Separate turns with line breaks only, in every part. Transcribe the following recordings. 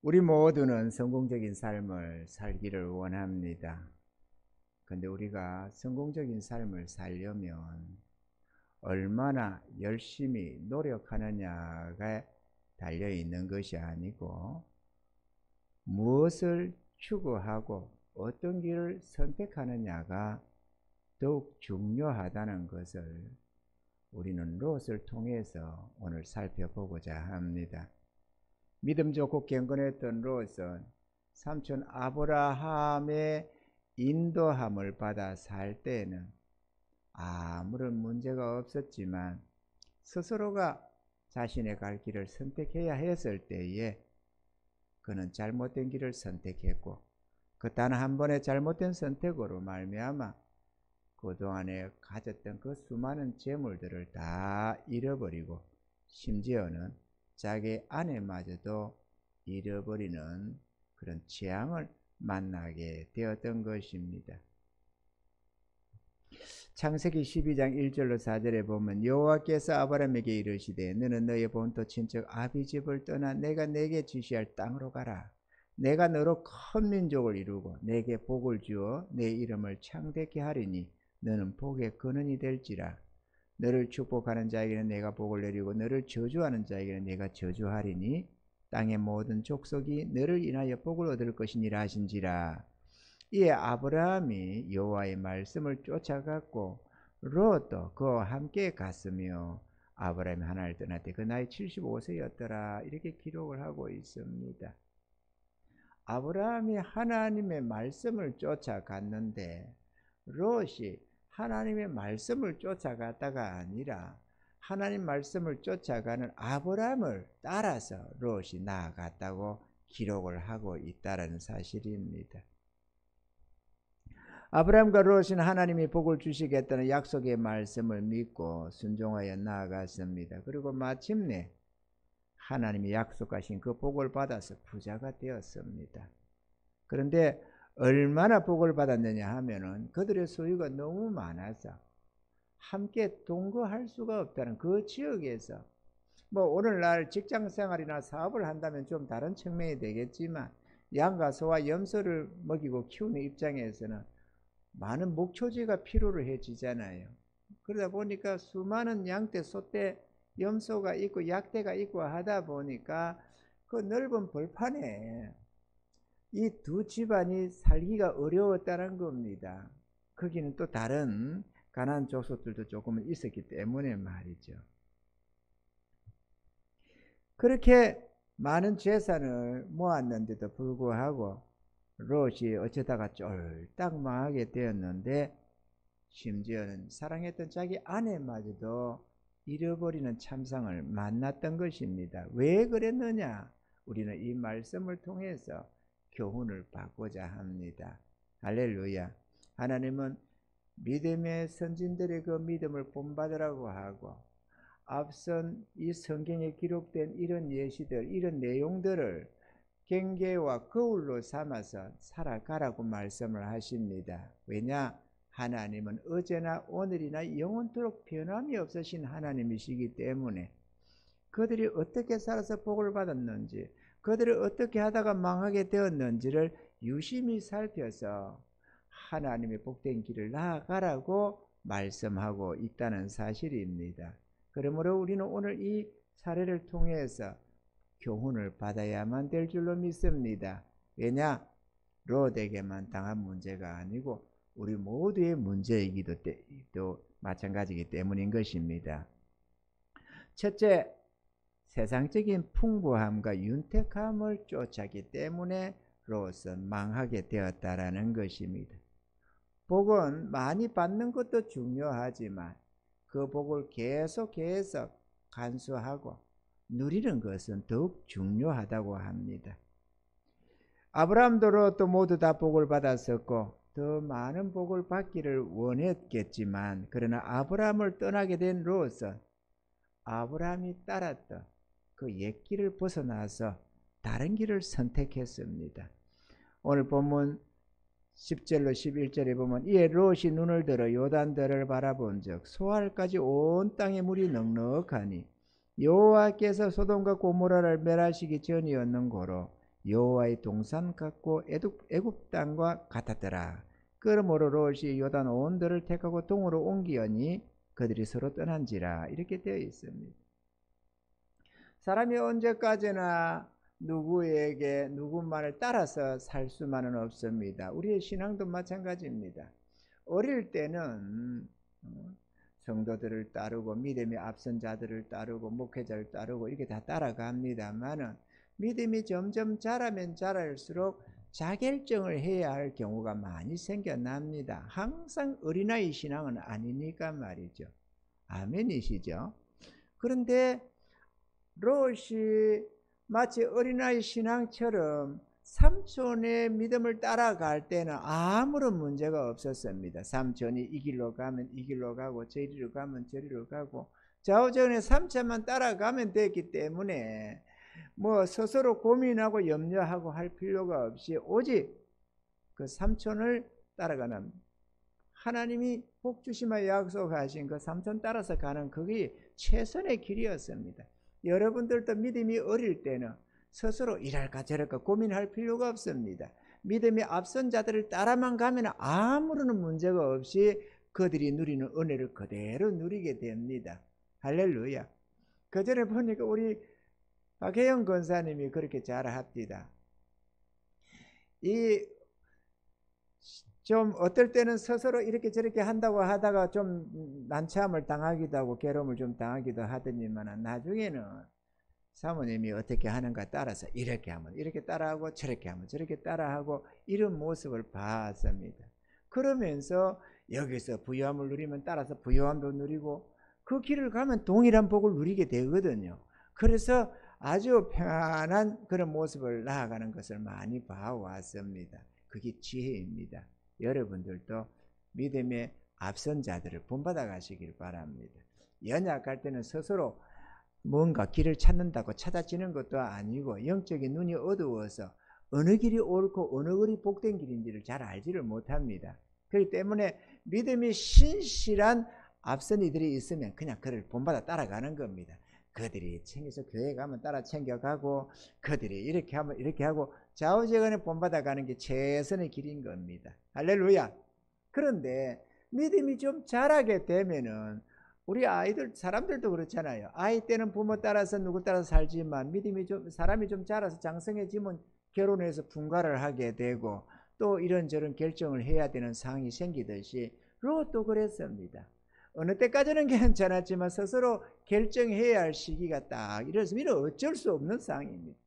우리 모두는 성공적인 삶을 살기를 원합니다. 근데 우리가 성공적인 삶을 살려면 얼마나 열심히 노력하느냐가 달려 있는 것이 아니고 무엇을 추구하고 어떤 길을 선택하느냐가 더욱 중요하다는 것을 우리는 롯을 통해서 오늘 살펴보고자 합니다. 믿음 좋고 경건했던 롯은 삼촌 아브라함의 인도함을 받아 살 때에는 아무런 문제가 없었지만 스스로가 자신의 갈 길을 선택해야 했을 때에 그는 잘못된 길을 선택했고 그 단 한 번의 잘못된 선택으로 말미암아 그동안에 가졌던 그 수많은 재물들을 다 잃어버리고 심지어는 자기 아내마저도 잃어버리는 그런 재앙을 만나게 되었던 것입니다. 창세기 12장 1절로 4절에 보면 여호와께서 아브라함에게 이르시되 너는 너의 본토 친척 아비집을 떠나 내가 내게 지시할 땅으로 가라. 내가 너로 큰 민족을 이루고 내게 복을 주어 내 이름을 창대케 하리니 너는 복의 근원이 될지라. 너를 축복하는 자에게는 내가 복을 내리고 너를 저주하는 자에게는 내가 저주하리니 땅의 모든 족속이 너를 인하여 복을 얻을 것이니라 하신지라. 이에 아브라함이 여호와의 말씀을 쫓아갔고 롯도 그와 함께 갔으며 아브라함이 하나님을 떠날 때 그 나이 75세였더라. 이렇게 기록을 하고 있습니다. 아브라함이 하나님의 말씀을 쫓아갔는데 롯이 하나님의 말씀을 쫓아갔다가 아니라 하나님 말씀을 쫓아가는 아브라함을 따라서 롯이 나아갔다고 기록을 하고 있다는 사실입니다. 아브라함과 롯은 하나님이 복을 주시겠다는 약속의 말씀을 믿고 순종하여 나아갔습니다. 그리고 마침내 하나님이 약속하신 그 복을 받아서 부자가 되었습니다. 그런데 얼마나 복을 받았느냐 하면은 그들의 소유가 너무 많아서 함께 동거할 수가 없다는 그 지역에서 뭐 오늘날 직장생활이나 사업을 한다면 좀 다른 측면이 되겠지만 양과 소와 염소를 먹이고 키우는 입장에서는 많은 목초지가 필요로 해지잖아요. 그러다 보니까 수많은 양떼, 소떼, 염소가 있고 약대가 있고 하다 보니까 그 넓은 벌판에 이 두 집안이 살기가 어려웠다는 겁니다. 거기는 또 다른 가나안 족속들도 조금은 있었기 때문에 말이죠. 그렇게 많은 재산을 모았는데도 불구하고 롯이 어쩌다가 쫄딱 망하게 되었는데 심지어는 사랑했던 자기 아내마저도 잃어버리는 참상을 만났던 것입니다. 왜 그랬느냐? 우리는 이 말씀을 통해서 교훈을 받고자 합니다. 할렐루야. 하나님은 믿음의 선진들의 그 믿음을 본받으라고 하고 앞선 이 성경에 기록된 이런 예시들, 이런 내용들을 경계와 거울로 삼아서 살아가라고 말씀을 하십니다. 왜냐? 하나님은 어제나 오늘이나 영원토록 변함이 없으신 하나님이시기 때문에 그들이 어떻게 살아서 복을 받았는지, 그들이 어떻게 하다가 망하게 되었는지를 유심히 살펴서 하나님의 복된 길을 나아가라고 말씀하고 있다는 사실입니다. 그러므로 우리는 오늘 이 사례를 통해서 교훈을 받아야만 될 줄로 믿습니다. 왜냐? 롯에게만 당한 문제가 아니고 우리 모두의 문제이기도 또 마찬가지이기 때문인 것입니다. 첫째, 세상적인 풍부함과 윤택함을 쫓았기 때문에 롯은 망하게 되었다라는 것입니다. 복은 많이 받는 것도 중요하지만 그 복을 계속해서 간수하고 누리는 것은 더욱 중요하다고 합니다. 아브라함도 롯도 모두 다 복을 받았었고 더 많은 복을 받기를 원했겠지만 그러나 아브라함을 떠나게 된 롯은 아브라함이 따랐던 그 옛길을 벗어나서 다른 길을 선택했습니다. 오늘 본문 10절로 11절에 보면 이에 롯이 눈을 들어 요단들을 바라본 적 소알까지 온 땅에 물이 넉넉하니 여호와께서 소돔과 고모라를 멸하시기 전이었는 고로 여호와의 동산 같고 애굽 땅과 같았더라. 그러므로 롯이 요단 온 들을 택하고 동으로 옮기어니 그들이 서로 떠난지라. 이렇게 되어 있습니다. 사람이 언제까지나 누구에게 누구만을 따라서 살 수만은 없습니다. 우리의 신앙도 마찬가지입니다. 어릴 때는 성도들을 따르고 믿음의 앞선 자들을 따르고 목회자를 따르고 이렇게 다 따라갑니다만은 믿음이 점점 자라면 자랄수록 자결정을 해야 할 경우가 많이 생겨납니다. 항상 어린아이 신앙은 아니니까 말이죠. 아멘이시죠? 그런데 롯이 마치 어린아이 신앙처럼 삼촌의 믿음을 따라갈 때는 아무런 문제가 없었습니다. 삼촌이 이 길로 가면 이 길로 가고 저리로 가면 저리로 가고 좌우전에 삼촌만 따라가면 됐기 때문에 뭐 스스로 고민하고 염려하고 할 필요가 없이 오직 그 삼촌을 따라가는, 하나님이 복 주시며 약속하신 그 삼촌 따라서 가는 그게 최선의 길이었습니다. 여러분들도 믿음이 어릴 때는 스스로 이랄까 저랄까 고민할 필요가 없습니다. 믿음의 앞선 자들을 따라만 가면 아무런 문제가 없이 그들이 누리는 은혜를 그대로 누리게 됩니다. 할렐루야. 그 전에 보니까 우리 박혜영 권사님이 그렇게 잘합니다. 좀 어떨 때는 스스로 이렇게 저렇게 한다고 하다가 좀 난처함을 당하기도 하고 괴로움을 좀 당하기도 하더니만 나중에는 사모님이 어떻게 하는가 따라서 이렇게 하면 이렇게 따라하고 저렇게 하면 저렇게 따라하고 이런 모습을 봤습니다. 그러면서 여기서 부요함을 누리면 따라서 부요함도 누리고 그 길을 가면 동일한 복을 누리게 되거든요. 그래서 아주 편안한 그런 모습을 나아가는 것을 많이 봐왔습니다. 그게 지혜입니다. 여러분들도 믿음의 앞선 자들을 본받아 가시길 바랍니다. 연약할 때는 스스로 뭔가 길을 찾는다고 찾아지는 것도 아니고 영적인 눈이 어두워서 어느 길이 옳고 어느 길이 복된 길인지를 잘 알지를 못합니다. 그렇기 때문에 믿음이 신실한 앞선 이들이 있으면 그냥 그를 본받아 따라가는 겁니다. 그들이 챙겨서 교회 가면 따라 챙겨가고 그들이 이렇게 하면 이렇게 하고 좌우지간에 본받아 가는 게 최선의 길인 겁니다. 할렐루야. 그런데 믿음이 좀 자라게 되면은 우리 아이들 사람들도 그렇잖아요. 아이 때는 부모 따라서 누구 따라서 살지만 믿음이 좀 사람이 좀 자라서 장성해지면 결혼해서 분가를 하게 되고 또 이런저런 결정을 해야 되는 상황이 생기듯이 롯도 그랬습니다. 어느 때까지는 괜찮았지만 스스로 결정해야 할 시기가 딱 이랬으면 어쩔 수 없는 상황입니다.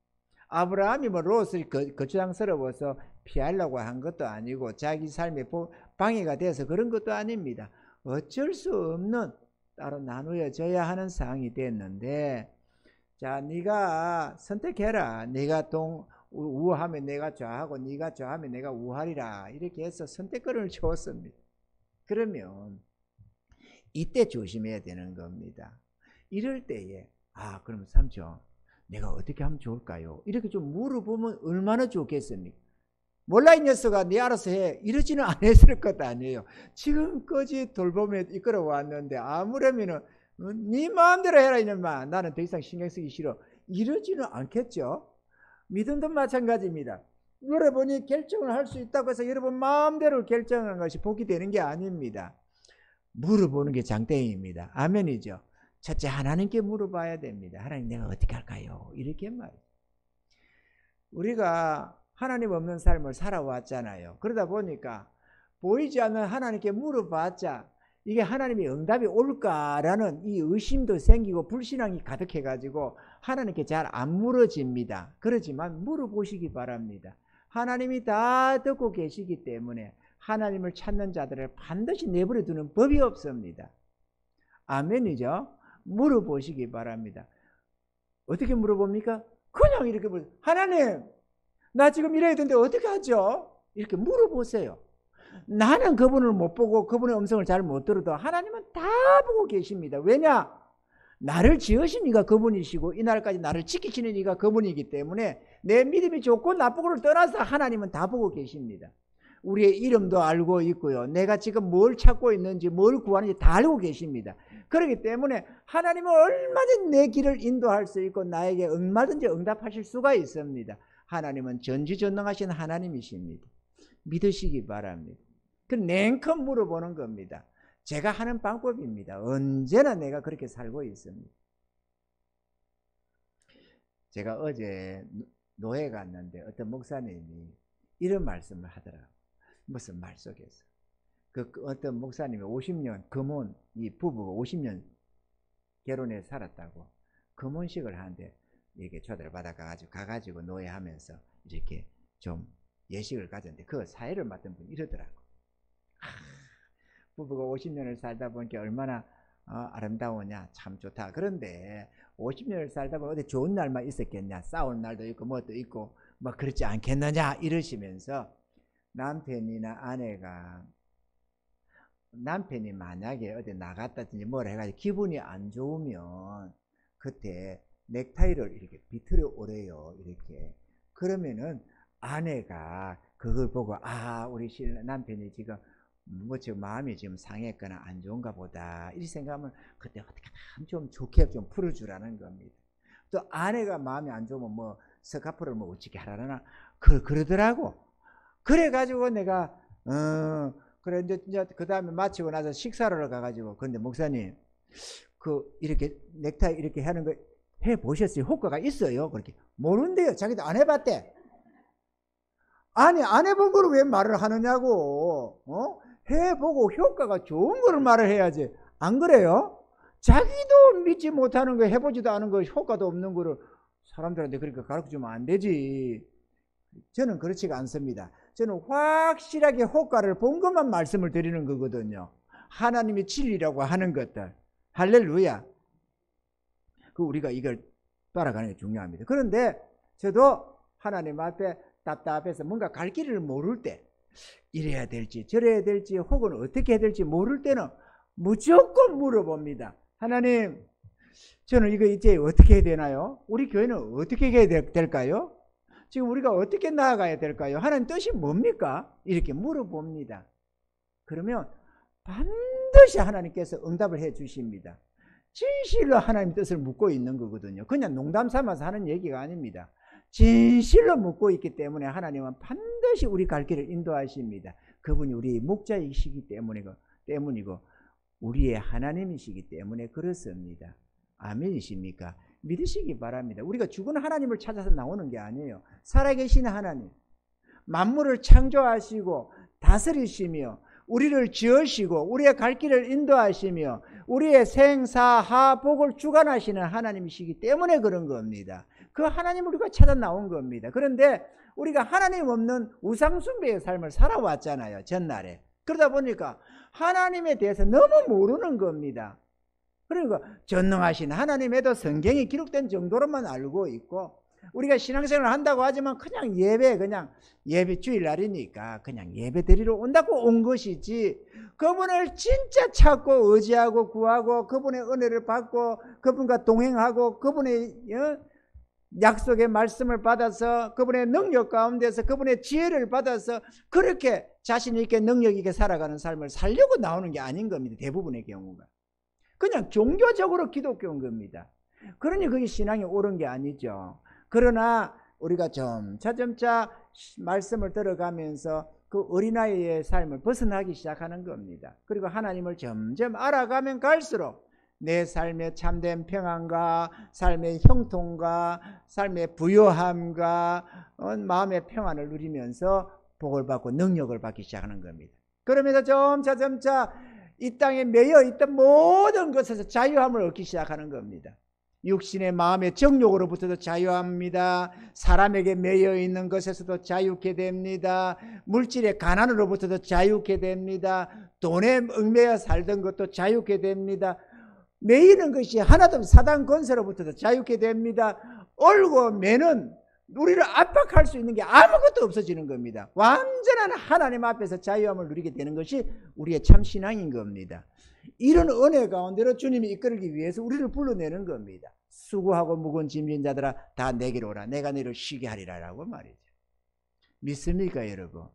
아브라함이 뭐 롯을 거추장스러워서 피하려고 한 것도 아니고 자기 삶에 방해가 돼서 그런 것도 아닙니다. 어쩔 수 없는 따로 나누어져야 하는 상황이 됐는데, 자, 네가 선택해라. 네가 우하면 내가 좌하고 네가 좌하면 내가 우하리라. 이렇게 해서 선택권을 줬습니다. 그러면 이때 조심해야 되는 겁니다. 이럴 때에 그럼 삼촌 내가 어떻게 하면 좋을까요? 이렇게 좀 물어보면 얼마나 좋겠습니까? 몰라 이 녀석아 네 알아서 해 이러지는 않았을 것 아니에요. 지금까지 돌봄에 이끌어 왔는데 아무래면은 네 마음대로 해라 이놈아 나는 더 이상 신경 쓰기 싫어 이러지는 않겠죠. 믿음도 마찬가지입니다. 여러분이 결정을 할 수 있다고 해서 여러분 마음대로 결정하는 것이 복이 되는 게 아닙니다. 물어보는 게 장땡입니다. 아멘이죠. 첫째 하나님께 물어봐야 됩니다. 하나님 내가 어떻게 할까요? 이렇게 말이에요. 우리가 하나님 없는 삶을 살아왔잖아요. 그러다 보니까 보이지 않는 하나님께 물어봤자 이게 하나님의 응답이 올까라는 이 의심도 생기고 불신앙이 가득해가지고 하나님께 잘 안 물어집니다. 그렇지만 물어보시기 바랍니다. 하나님이 다 듣고 계시기 때문에 하나님을 찾는 자들을 반드시 내버려 두는 법이 없습니다. 아멘이죠? 물어보시기 바랍니다. 어떻게 물어봅니까? 그냥 이렇게 물어보세요. 하나님 나 지금 이래야 되는데 어떻게 하죠? 이렇게 물어보세요. 나는 그분을 못 보고 그분의 음성을 잘 못 들어도 하나님은 다 보고 계십니다. 왜냐? 나를 지으신 이가 그분이시고 이 날까지 나를 지키시는 이가 그분이기 때문에 내 믿음이 좋고 나쁘고를 떠나서 하나님은 다 보고 계십니다. 우리의 이름도 알고 있고요. 내가 지금 뭘 찾고 있는지 뭘 구하는지 다 알고 계십니다. 그렇기 때문에 하나님은 얼마든지 내 길을 인도할 수 있고 나에게 얼마든지 응답하실 수가 있습니다. 하나님은 전지전능하신 하나님이십니다. 믿으시기 바랍니다. 그 냉큼 물어보는 겁니다. 제가 하는 방법입니다. 언제나 내가 그렇게 살고 있습니다. 제가 어제 노회 갔는데 어떤 목사님이 이런 말씀을 하더라고요. 무슨 말 속에서. 그 어떤 목사님이 50년 금혼, 이 부부가 50년 결혼해 살았다고 금혼식을 하는데 이렇게 초대를 가가지고 노예하면서 이렇게 좀 예식을 가졌는데 그 사회를 맡은 분이 이러더라고. 부부가 50년을 살다 보니까 얼마나 아름다우냐, 참 좋다. 그런데 50년을 살다 보면 어디 좋은 날만 있었겠냐, 싸울 날도 있고 뭐도 있고 뭐 그렇지 않겠느냐 이러시면서 남편이나 아내가 남편이 만약에 어디 나갔다든지 뭐라 해가지고 기분이 안 좋으면 그때 넥타이를 이렇게 비틀어 오래요. 이렇게. 그러면은 아내가 그걸 보고 우리 남편이 지금 지금 마음이 지금 상했거나 안 좋은가 보다 이렇게 생각하면 그때 어떻게 좀 좋게 좀 풀어주라는 겁니다. 또 아내가 마음이 안 좋으면 뭐 스카프를 뭐 어떻게 하라나 그러더라고. 그래가지고 내가 그래 이제 그 다음에 마치고 나서 식사를 가가지고 근데 목사님 이렇게 넥타이 이렇게 하는 거 해보셨어요? 효과가 있어요? 그렇게 모른대요. 자기도 안 해봤대. 아니 안 해본 거를 왜 말을 하느냐고. 해보고 효과가 좋은 거를 말을 해야지. 안 그래요? 자기도 믿지 못하는 거 해보지도 않은 거 효과도 없는 거를 사람들한테 그렇게 가르쳐주면 안 되지. 저는 그렇지가 않습니다. 저는 확실하게 효과를 본 것만 말씀을 드리는 거거든요. 하나님이 진리라고 하는 것들. 할렐루야. 우리가 이걸 따라가는 게 중요합니다. 그런데 저도 하나님 앞에 답답해서 뭔가 갈 길을 모를 때 이래야 될지 저래야 될지 혹은 어떻게 해야 될지 모를 때는 무조건 물어봅니다. 하나님, 저는 이거 이제 어떻게 해야 되나요? 우리 교회는 어떻게 해야 될까요? 지금 우리가 어떻게 나아가야 될까요? 하나님 뜻이 뭡니까? 이렇게 물어봅니다. 그러면 반드시 하나님께서 응답을 해 주십니다. 진실로 하나님 뜻을 묻고 있는 거거든요. 그냥 농담 삼아서 하는 얘기가 아닙니다. 진실로 묻고 있기 때문에 하나님은 반드시 우리 갈 길을 인도하십니다. 그분이 우리 목자이시기 때문이고 우리의 하나님이시기 때문에 그렇습니다. 아멘이십니까? 믿으시기 바랍니다. 우리가 죽은 하나님을 찾아서 나오는 게 아니에요. 살아계신 하나님, 만물을 창조하시고 다스리시며 우리를 지으시고 우리의 갈 길을 인도하시며 우리의 생사하 복을 주관하시는 하나님이시기 때문에 그런 겁니다. 그 하나님을 우리가 찾아 나온 겁니다. 그런데 우리가 하나님 없는 우상숭배의 삶을 살아왔잖아요. 전날에. 그러다 보니까 하나님에 대해서 너무 모르는 겁니다. 그러니까 전능하신 하나님에도 성경이 기록된 정도로만 알고 있고 우리가 신앙생활을 한다고 하지만 그냥 예배 주일날이니까 그냥 예배 드리러 온다고 온 것이지 그분을 진짜 찾고 의지하고 구하고 그분의 은혜를 받고 그분과 동행하고 그분의 약속의 말씀을 받아서 그분의 능력 가운데서 그분의 지혜를 받아서 그렇게 자신 있게 능력 있게 살아가는 삶을 살려고 나오는 게 아닌 겁니다. 대부분의 경우가. 그냥 종교적으로 기독교인 겁니다. 그러니 그게 신앙이 옳은 게 아니죠. 그러나 우리가 점차 말씀을 들어가면서 그 어린아이의 삶을 벗어나기 시작하는 겁니다. 그리고 하나님을 점점 알아가면 갈수록 내 삶의 참된 평안과 삶의 형통과 삶의 부요함과 마음의 평안을 누리면서 복을 받고 능력을 받기 시작하는 겁니다. 그러면서 점차 이 땅에 매여 있던 모든 것에서 자유함을 얻기 시작하는 겁니다. 육신의 마음의 정욕으로부터도 자유합니다. 사람에게 매여 있는 것에서도 자유케 됩니다. 물질의 가난으로부터도 자유케 됩니다. 돈에 얽매여 살던 것도 자유케 됩니다. 매이는 것이 하나도 없이 사단 권세로부터도 자유케 됩니다. 얼고 매는 우리를 압박할 수 있는 게 아무것도 없어지는 겁니다. 완전한 하나님 앞에서 자유함을 누리게 되는 것이 우리의 참 신앙인 겁니다. 이런 은혜 가운데로 주님이 이끌기 위해서 우리를 불러내는 겁니다. 수고하고 무거운 짐진 자들아 다 내게로 오라 내가 너희를 쉬게 하리라 라고 말이죠. 믿습니까 여러분?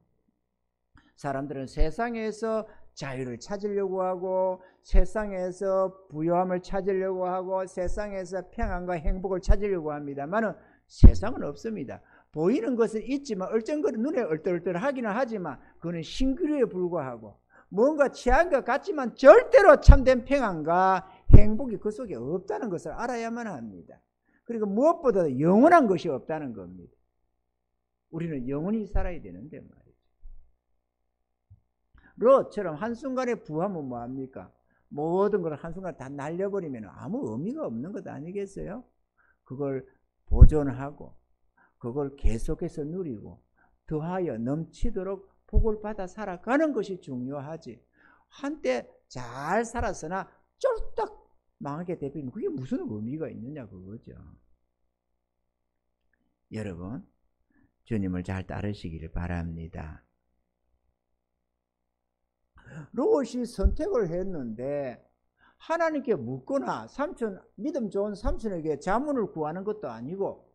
사람들은 세상에서 자유를 찾으려고 하고 세상에서 부요함을 찾으려고 하고 세상에서 평안과 행복을 찾으려고 합니다만은 세상은 없습니다. 보이는 것은 있지만 얼쩡거리 눈에 얼떨떨하기는 하지만 그거는 신기루에 불과하고 뭔가 취한 것 같지만 절대로 참된 평안과 행복이 그 속에 없다는 것을 알아야만 합니다. 그리고 무엇보다도 영원한 것이 없다는 겁니다. 우리는 영원히 살아야 되는데 말이죠. 롯처럼 한순간에 부하면 뭐합니까? 모든 걸 한순간에 다 날려버리면 아무 의미가 없는 것 아니겠어요? 그걸 보존하고 그걸 계속해서 누리고 더하여 넘치도록 복을 받아 살아가는 것이 중요하지. 한때 잘 살았으나 쫄딱 망하게 되면 그게 무슨 의미가 있느냐 그거죠. 여러분, 주님을 잘 따르시기를 바랍니다. 롯이 선택을 했는데 하나님께 묻거나 삼촌, 믿음 좋은 삼촌에게 자문을 구하는 것도 아니고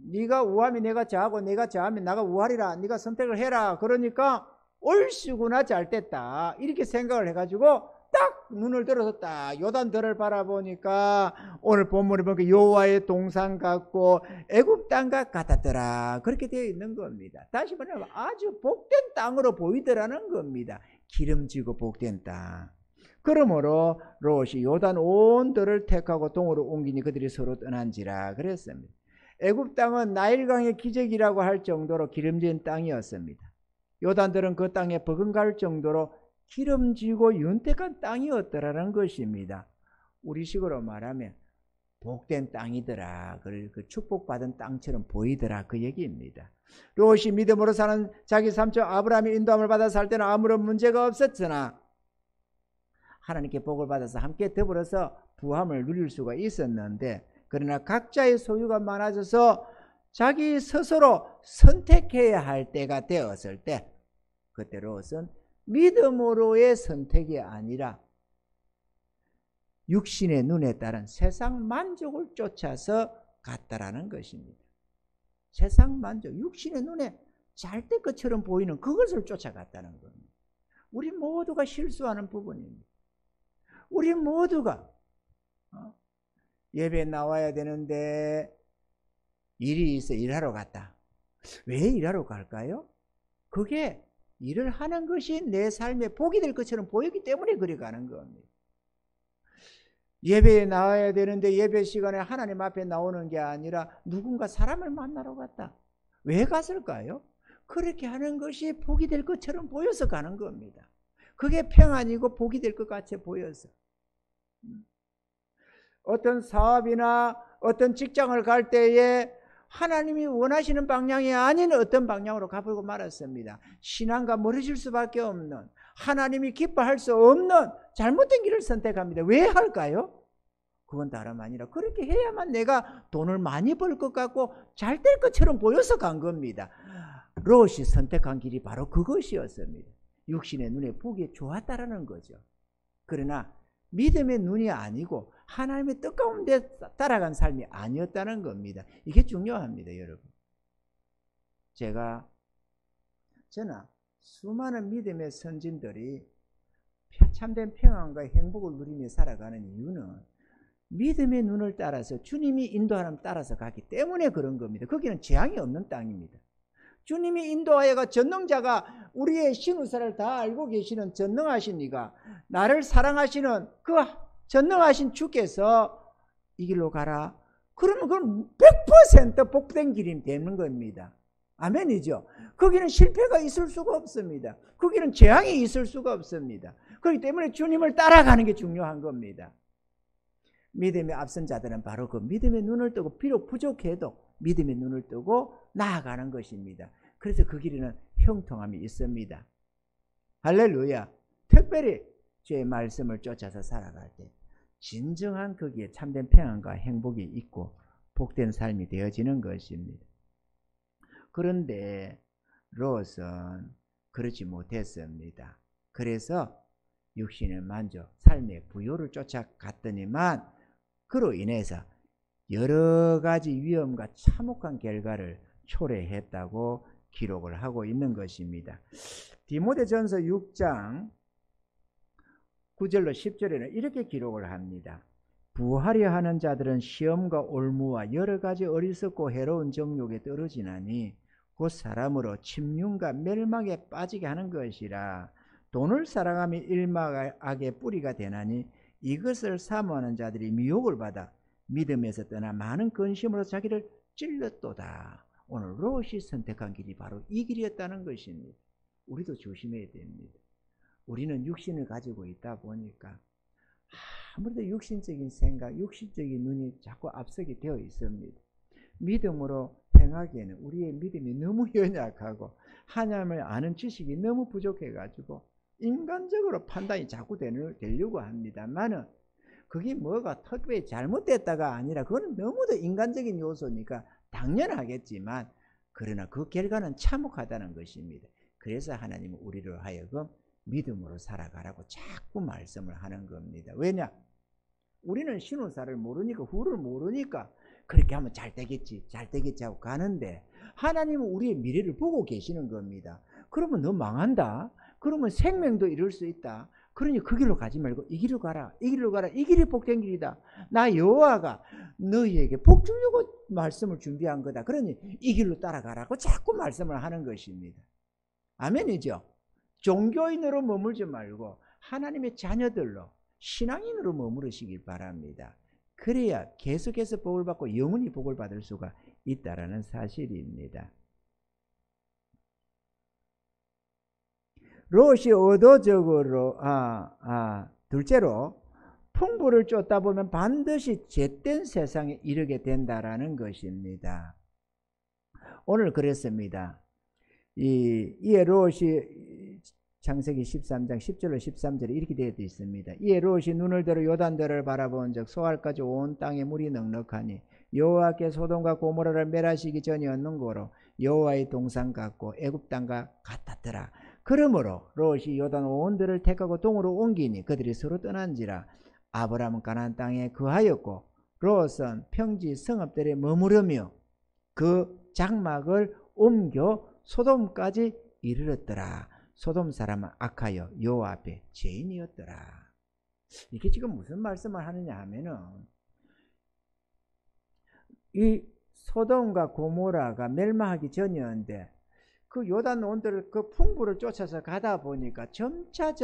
네가 우하면 내가 자하고 내가 자하면 나가 우하리라, 네가 선택을 해라. 그러니까 옳시구나, 잘됐다 이렇게 생각을 해가지고 딱 눈을 들어서 딱 요단들을 바라보니까 오늘 본문에 보니까 여호와의 동산 같고 애굽 땅과 같았더라 그렇게 되어 있는 겁니다. 다시 말하면 아주 복된 땅으로 보이더라는 겁니다. 기름지고 복된 땅. 그러므로 롯이 요단 온 들을 택하고 동으로 옮기니 그들이 서로 떠난지라 그랬습니다. 애굽 땅은 나일강의 기적이라고 할 정도로 기름진 땅이었습니다. 요단들은 그 땅에 버금갈 정도로 기름지고 윤택한 땅이었더라는 것입니다. 우리식으로 말하면 복된 땅이더라. 그 축복받은 땅처럼 보이더라 그 얘기입니다. 롯이 믿음으로 사는 자기 삼촌 아브라함의 인도함을 받아 살 때는 아무런 문제가 없었으나 하나님께 복을 받아서 함께 더불어서 부함을 누릴 수가 있었는데, 그러나 각자의 소유가 많아져서 자기 스스로 선택해야 할 때가 되었을 때, 그때 롯은 믿음으로의 선택이 아니라 육신의 눈에 따른 세상 만족을 쫓아서 갔다라는 것입니다. 세상 만족, 육신의 눈에 잘 될 것처럼 보이는 그것을 쫓아갔다는 겁니다. 우리 모두가 실수하는 부분입니다. 우리 모두가 예배 나와야 되는데 일이 있어 일하러 갔다. 왜 일하러 갈까요? 그게 일을 하는 것이 내 삶에 복이 될 것처럼 보이기 때문에 그리 가는 겁니다. 예배에 나와야 되는데 예배 시간에 하나님 앞에 나오는 게 아니라 누군가 사람을 만나러 갔다. 왜 갔을까요? 그렇게 하는 것이 복이 될 것처럼 보여서 가는 겁니다. 그게 평안이고 복이 될 것 같이 보여서. 어떤 사업이나 어떤 직장을 갈 때에 하나님이 원하시는 방향이 아닌 어떤 방향으로 가버리고 말았습니다. 신앙과 멀어질 수밖에 없는, 하나님이 기뻐할 수 없는 잘못된 길을 선택합니다. 왜 할까요? 그건 다름 아니라 그렇게 해야만 내가 돈을 많이 벌 것 같고 잘 될 것처럼 보여서 간 겁니다. 롯이 선택한 길이 바로 그것이었습니다. 육신의 눈에 보기에 좋았다라는 거죠. 그러나 믿음의 눈이 아니고 하나님의 뜻 가운데 따라간 삶이 아니었다는 겁니다. 이게 중요합니다, 여러분. 저는 수많은 믿음의 선진들이 참된 평안과 행복을 누리며 살아가는 이유는 믿음의 눈을 따라서 주님이 인도하는 따라서 가기 때문에 그런 겁니다. 거기는 재앙이 없는 땅입니다. 주님이 인도하여가 전능자가 우리의 신우사를 다 알고 계시는 전능하신 이가 나를 사랑하시는 그 전능하신 주께서 이 길로 가라. 그러면 그건 100% 복된 길이 되는 겁니다. 아멘이죠. 거기는 실패가 있을 수가 없습니다. 거기는 재앙이 있을 수가 없습니다. 그렇기 때문에 주님을 따라가는 게 중요한 겁니다. 믿음의 앞선 자들은 바로 그 믿음의 눈을 뜨고 비록 부족해도 믿음의 눈을 뜨고 나아가는 것입니다. 그래서 그 길에는 형통함이 있습니다. 할렐루야. 특별히 주의 말씀을 쫓아서 살아갈 때 진정한 거기에 참된 평안과 행복이 있고 복된 삶이 되어지는 것입니다. 그런데 롯은 그렇지 못했습니다. 그래서 육신의 만족, 삶의 부요를 쫓아갔더니만 그로 인해서 여러 가지 위험과 참혹한 결과를 초래했다고 기록을 하고 있는 것입니다. 디모데전서 6장 9절로 10절에는 이렇게 기록을 합니다. 부하려 하는 자들은 시험과 올무와 여러 가지 어리석고 해로운 정욕에 떨어지나니 곧 사람으로 침륜과 멸망에 빠지게 하는 것이라. 돈을 사랑하며 일막악의 뿌리가 되나니 이것을 사모하는 자들이 미혹을 받아 믿음에서 떠나 많은 근심으로 자기를 찔렀도다. 오늘 롯이 선택한 길이 바로 이 길이었다는 것입니다. 우리도 조심해야 됩니다. 우리는 육신을 가지고 있다 보니까 아무래도 육신적인 생각, 육신적인 눈이 자꾸 앞서게 되어 있습니다. 믿음으로 행하기에는 우리의 믿음이 너무 연약하고 하나님을 아는 지식이 너무 부족해가지고 인간적으로 판단이 자꾸 되려고 합니다만은 그게 뭐가 특별히 잘못됐다가 아니라 그거는 너무도 인간적인 요소니까 당연하겠지만 그러나 그 결과는 참혹하다는 것입니다. 그래서 하나님은 우리를 하여금 믿음으로 살아가라고 자꾸 말씀을 하는 겁니다. 왜냐? 우리는 신우사를 모르니까 후를 모르니까 그렇게 하면 잘 되겠지 하고 가는데 하나님은 우리의 미래를 보고 계시는 겁니다. 그러면 너 망한다. 그러면 생명도 잃을 수 있다. 그러니 그 길로 가지 말고 이 길로 가라. 이 길로 가라. 이 길이 복된 길이다. 나 여호와가 너희에게 복 주려고 말씀을 준비한 거다. 그러니 이 길로 따라가라고 자꾸 말씀을 하는 것입니다. 아멘이죠. 종교인으로 머물지 말고 하나님의 자녀들로 신앙인으로 머무르시길 바랍니다. 그래야 계속해서 복을 받고 영원히 복을 받을 수가 있다라는 사실입니다. 롯이 의도적으로 둘째로 풍부를 쫓다 보면 반드시 잿된 세상에 이르게 된다라는 것입니다. 오늘 그랬습니다. 이에 롯이 창세기 13장 10절로 13절에 이렇게 되어 있습니다. 이에 롯이 눈을 들어 요단들을 바라본 적 소알까지 온 땅에 물이 넉넉하니 여호와께 소돔과 고모라를 멸하시기 전이었는 고로 여호와의 동산 같고 애굽 땅과 같았더라. 그러므로 롯이 요단 온 들을 택하고 동으로 옮기니 그들이 서로 떠난지라. 아브라함은 가나안 땅에 거하였고 롯은 평지 성읍들에 머무르며 그 장막을 옮겨 소돔까지 이르렀더라. 소돔 사람은 악하여 여호와 앞에 죄인이었더라. 이게 지금 무슨 말씀을 하느냐 하면은 이 소돔과 고모라가 멸망하기 전이었는데 그 요단 온들을 그 풍부를 쫓아서 가다 보니까 점차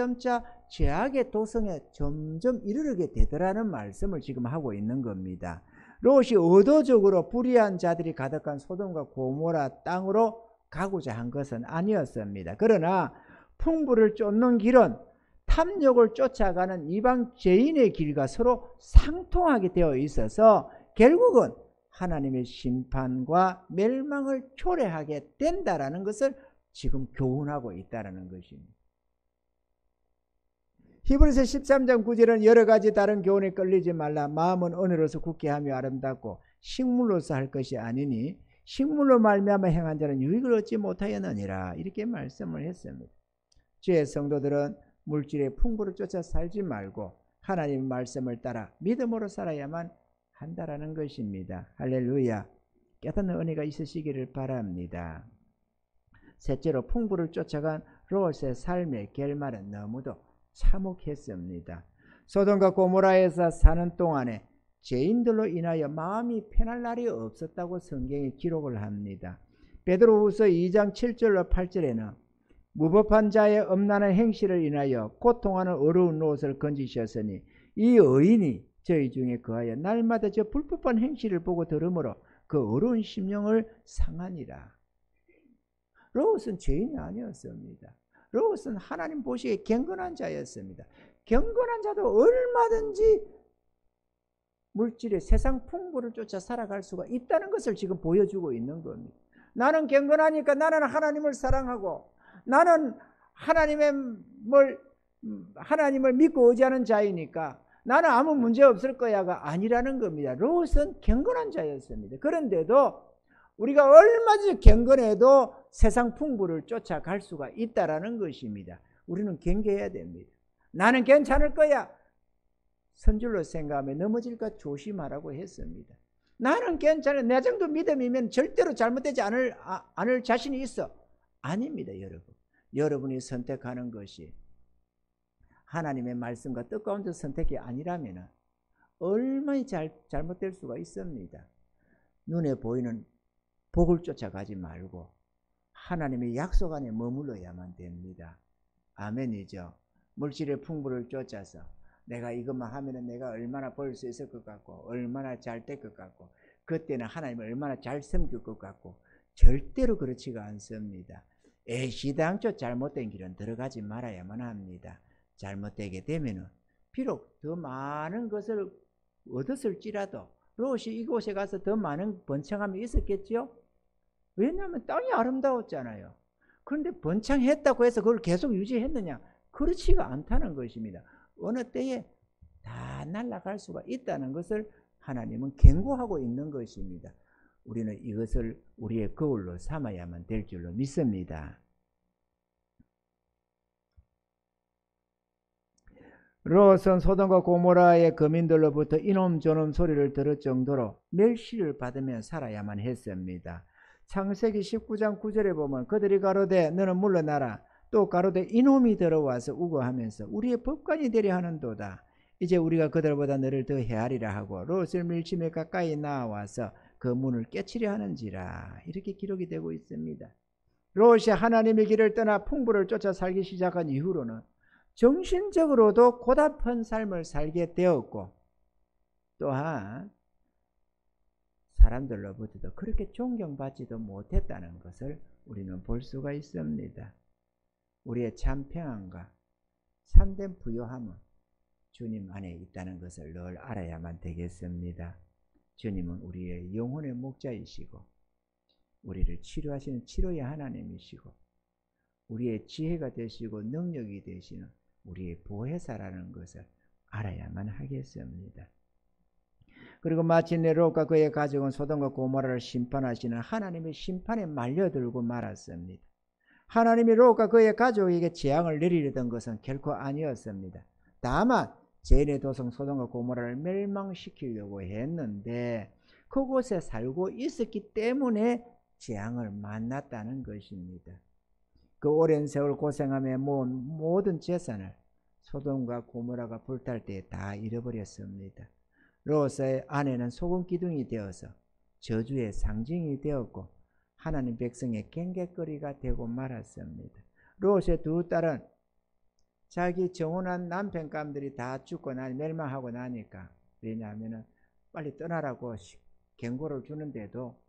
죄악의 도성에 점점 이르게 되더라는 말씀을 지금 하고 있는 겁니다. 롯이 의도적으로 불의한 자들이 가득한 소돔과 고모라 땅으로 가고자 한 것은 아니었습니다. 그러나 풍부를 쫓는 길은 탐욕을 쫓아가는 이방 죄인의 길과 서로 상통하게 되어 있어서 결국은 하나님의 심판과 멸망을 초래하게 된다라는 것을 지금 교훈하고 있다라는 것입니다. 히브리서 13장 9절은 여러 가지 다른 교훈에 끌리지 말라. 마음은 언어로서 굳게 하며 아름답고 식물로서 할 것이 아니니 식물로 말미암아 행한 자는 유익을 얻지 못하였느니라. 이렇게 말씀을 했습니다. 주의 성도들은 물질의 풍부를 쫓아 살지 말고 하나님의 말씀을 따라 믿음으로 살아야만 한다라는 것입니다. 할렐루야. 깨닫는 은혜가 있으시기를 바랍니다. 셋째로 풍부를 쫓아간 롯의 삶의 결말은 너무도 참혹했습니다. 소돔과 고모라에서 사는 동안에 죄인들로 인하여 마음이 편할 날이 없었다고 성경이 기록을 합니다. 베드로후서 2장 7절로 8절에는 무법한 자의 엄란한 행실을 인하여 고통하는 어려운 롯을 건지셨으니 이 의인이 저희 중에 거하여 날마다 저 불법한 행실을 보고 들으므로 그 어려운 심령을 상하니라. 롯은 죄인이 아니었습니다. 롯은 하나님 보시기에 경건한 자였습니다. 경건한 자도 얼마든지 물질의 세상 풍부를 쫓아 살아갈 수가 있다는 것을 지금 보여주고 있는 겁니다. 나는 경건하니까 나는 하나님을 사랑하고 나는 하나님을 믿고 의지하는 자이니까 나는 아무 문제 없을 거야가 아니라는 겁니다. 롯은 경건한 자였습니다. 그런데도 우리가 얼마든지 경건해도 세상 풍부를 쫓아갈 수가 있다라는 것입니다. 우리는 경계해야 됩니다. 나는 괜찮을 거야. 선줄로 생각하며 넘어질까 조심하라고 했습니다. 나는 괜찮아. 내 정도 믿음이면 절대로 잘못되지 않을 자신이 있어. 아닙니다, 여러분. 여러분이 선택하는 것이 하나님의 말씀과 뜻 가운데 선택이 아니라면 얼마나 잘못될 수가 있습니다. 눈에 보이는 복을 쫓아가지 말고 하나님의 약속 안에 머물러야만 됩니다. 아멘이죠. 물질의 풍부를 쫓아서 내가 이것만 하면은 내가 얼마나 벌 수 있을 것 같고 얼마나 잘 될 것 같고 그때는 하나님을 얼마나 잘 섬길 것 같고 절대로 그렇지가 않습니다. 애시당초 잘못된 길은 들어가지 말아야만 합니다. 잘못되게 되면은 비록 더 많은 것을 얻었을지라도 롯이 이곳에 가서 더 많은 번창함이 있었겠지요? 왜냐하면 땅이 아름다웠잖아요. 그런데 번창했다고 해서 그걸 계속 유지했느냐? 그렇지가 않다는 것입니다. 어느 때에 다 날아갈 수가 있다는 것을 하나님은 경고하고 있는 것입니다. 우리는 이것을 우리의 거울로 삼아야만 될 줄로 믿습니다. 롯은 소돔과 고모라의 거민들로부터 이놈 저놈 소리를 들을 정도로 멸시를 받으며 살아야만 했습니다. 창세기 19장 9절에 보면 그들이 가로되 너는 물러나라 또 가로되 이놈이 들어와서 우거하면서 우리의 법관이 되려 하는도다. 이제 우리가 그들보다 너를 더 헤아리라 하고 롯을 밀치며 가까이 나와서 그 문을 깨치려 하는지라. 이렇게 기록이 되고 있습니다. 롯이 하나님의 길을 떠나 풍부를 쫓아 살기 시작한 이후로는 정신적으로도 고달픈 삶을 살게 되었고 또한 사람들로부터도 그렇게 존경받지도 못했다는 것을 우리는 볼 수가 있습니다. 우리의 참 평안과 참된 부요함은 주님 안에 있다는 것을 늘 알아야만 되겠습니다. 주님은 우리의 영혼의 목자이시고 우리를 치료하시는 치료의 하나님이시고 우리의 지혜가 되시고 능력이 되시는 우리의 보혜사라는 것을 알아야만 하겠습니다. 그리고 마침내 롯과 그의 가족은 소돔과 고모라를 심판하시는 하나님의 심판에 말려들고 말았습니다. 하나님이 롯과 그의 가족에게 재앙을 내리려던 것은 결코 아니었습니다. 다만 죄인의 도성 소돔과 고모라를 멸망시키려고 했는데 그곳에 살고 있었기 때문에 재앙을 만났다는 것입니다. 그 오랜 세월 고생하며 모은 모든 재산을 소돔과 고모라가 불탈 때 다 잃어버렸습니다. 롯의 아내는 소금 기둥이 되어서 저주의 상징이 되었고 하나님 백성의 갱객거리가 되고 말았습니다. 롯의 두 딸은 자기 정혼한 남편감들이 다 죽고 멸망하고 나니까 왜냐하면 빨리 떠나라고 경고를 주는데도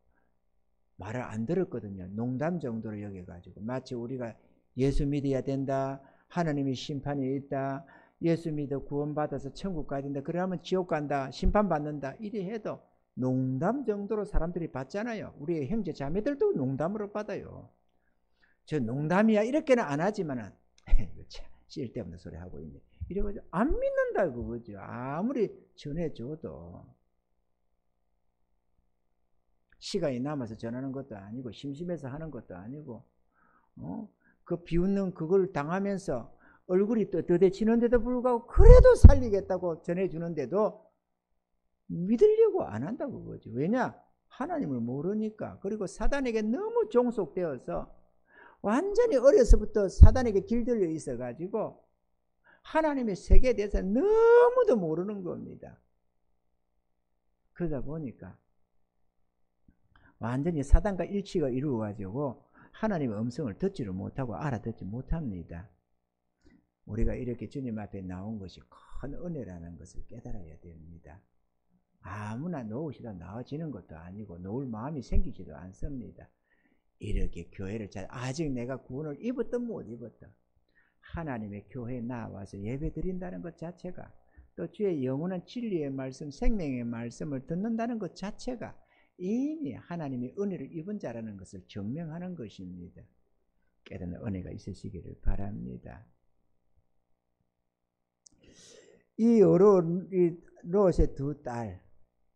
말을 안 들었거든요. 농담 정도로 여겨가지고 마치 우리가 예수 믿어야 된다, 하나님의 심판이 있다, 예수 믿어 구원받아서 천국 가야 된다, 그러면 지옥 간다, 심판받는다 이래 해도 농담 정도로 사람들이 받잖아요. 우리의 형제 자매들도 농담으로 받아요. 저 농담이야 이렇게는 안 하지만은 쓸데없는 소리 하고 있네 이래가지고 안 믿는다 그거죠. 아무리 전해줘도 시간이 남아서 전하는 것도 아니고 심심해서 하는 것도 아니고 그 비웃는 그걸 당하면서 얼굴이 떠대치는데도 불구하고 그래도 살리겠다고 전해주는데도 믿으려고 안 한다고 그거죠. 왜냐? 하나님을 모르니까. 그리고 사단에게 너무 종속되어서 완전히 어려서부터 사단에게 길들여 있어가지고 하나님의 세계에 대해서 너무도 모르는 겁니다. 그러다 보니까 완전히 사단과 일치가 이루어가지고 하나님의 음성을 듣지를 못하고 알아듣지 못합니다. 우리가 이렇게 주님 앞에 나온 것이 큰 은혜라는 것을 깨달아야 됩니다. 아무나 놓으시다 나와지는 것도 아니고 놓을 마음이 생기지도 않습니다. 이렇게 교회를 아직 내가 구원을 입었든 못 입었든 하나님의 교회에 나와서 예배 드린다는 것 자체가 또 주의 영원한 진리의 말씀, 생명의 말씀을 듣는다는 것 자체가 이미 하나님의 은혜를 입은 자라는 것을 증명하는 것입니다. 깨닫는 은혜가 있으시기를 바랍니다. 이 롯의 두 딸,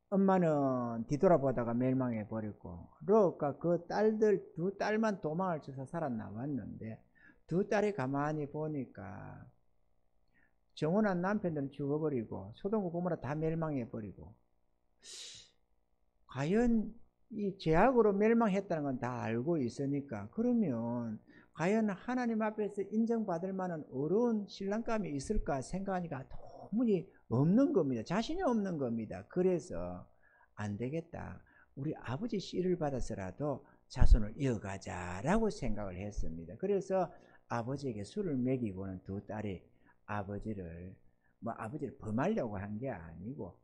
엄마는 뒤돌아보다가 멸망해버렸고 롯과 그 딸들 두 딸만 도망을 쳐서 살아남았는데 두 딸이 가만히 보니까 정혼한 남편들은 죽어버리고 소돔과 고모라 다 멸망해버리고 과연 이 죄악으로 멸망했다는 건 다 알고 있으니까 그러면 과연 하나님 앞에서 인정받을 만한 어려운 신랑감이 있을까 생각하니까 도무지 없는 겁니다. 자신이 없는 겁니다. 그래서 안 되겠다. 우리 아버지 씨를 받아서라도 자손을 이어가자라고 생각을 했습니다. 그래서 아버지에게 술을 먹이고는 두 딸이 아버지를 범하려고 한 게 아니고